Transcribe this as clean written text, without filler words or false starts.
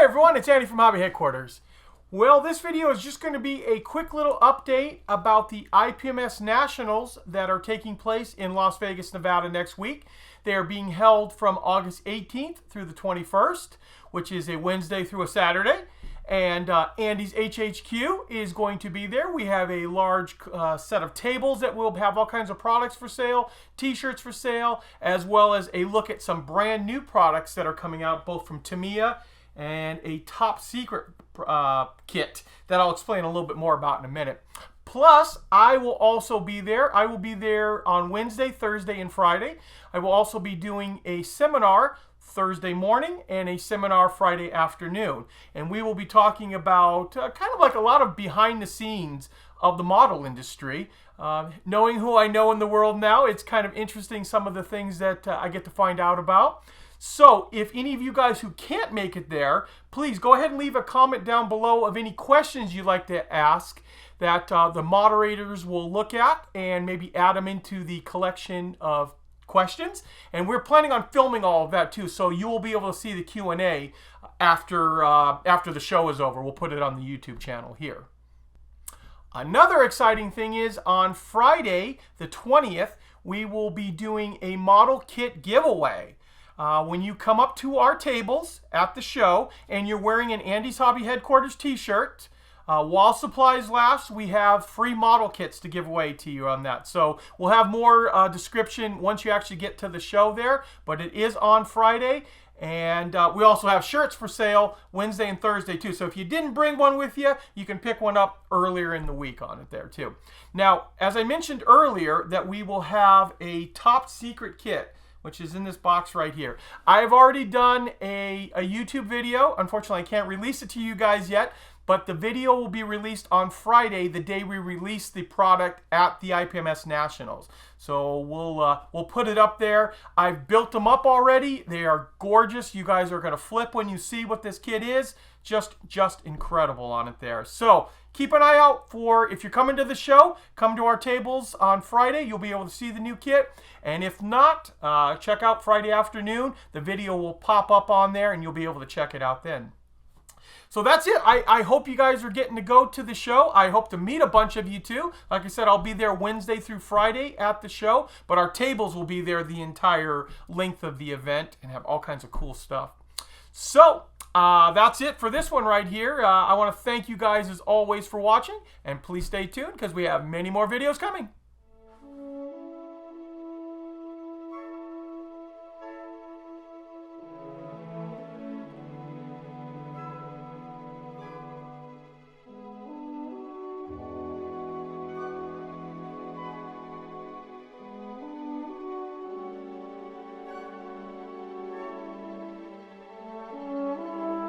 everyone, it's Andy from Hobby Headquarters. Well, this video is just going to be a quick little update about the IPMS Nationals that are taking place in Las Vegas, Nevada next week. They are being held from August 18th through the 21st, which is a Wednesday through a Saturday. And Andy's HHQ is going to be there. We have a large set of tables that will have all kinds of products for sale, t-shirts for sale, as well as a look at some brand new products that are coming out both from Tamiya and a top secret kit that I'll explain a little bit more about in a minute. Plus, I will also be there. I will be there on Wednesday, Thursday, and Friday. I will also be doing a seminar Thursday morning and a seminar Friday afternoon. And we will be talking about kind of like a lot of behind the scenes of the model industry. Knowing who I know in the world now, it's kind of interesting some of the things that I get to find out about. So if any of you guys who can't make it there, please go ahead and leave a comment down below of any questions you'd like to ask that the moderators will look at and maybe add them into the collection of questions. And we're planning on filming all of that too, so you will be able to see the Q&A after the show is over. We'll put it on the YouTube channel here. Another exciting thing is on Friday the 20th, we will be doing a model kit giveaway. When you come up to our tables at the show and you're wearing an Andy's Hobby Headquarters t-shirt, while supplies last, we have free model kits to give away to you on that. So we'll have more description once you actually get to the show there, but it is on Friday. And we also have shirts for sale Wednesday and Thursday too. So if you didn't bring one with you, you can pick one up earlier in the week on it there too. Now, as I mentioned earlier, that we will have a top secret kit, which is in this box right here. I've already done a YouTube video. Unfortunately, I can't release it to you guys yet, but the video will be released on Friday, the day we release the product at the IPMS Nationals. So we'll put it up there. I've built them up already. They are gorgeous. You guys are gonna flip when you see what this kit is. Just incredible on it there. So keep an eye out for, if you're coming to the show, come to our tables on Friday. You'll be able to see the new kit. And if not, check out Friday afternoon. The video will pop up on there and you'll be able to check it out then. So that's it. I hope you guys are getting to go to the show. I hope to meet a bunch of you too. Like I said, I'll be there Wednesday through Friday at the show, but our tables will be there the entire length of the event and have all kinds of cool stuff. So that's it for this one right here. I want to thank you guys as always for watching, and please stay tuned because we have many more videos coming.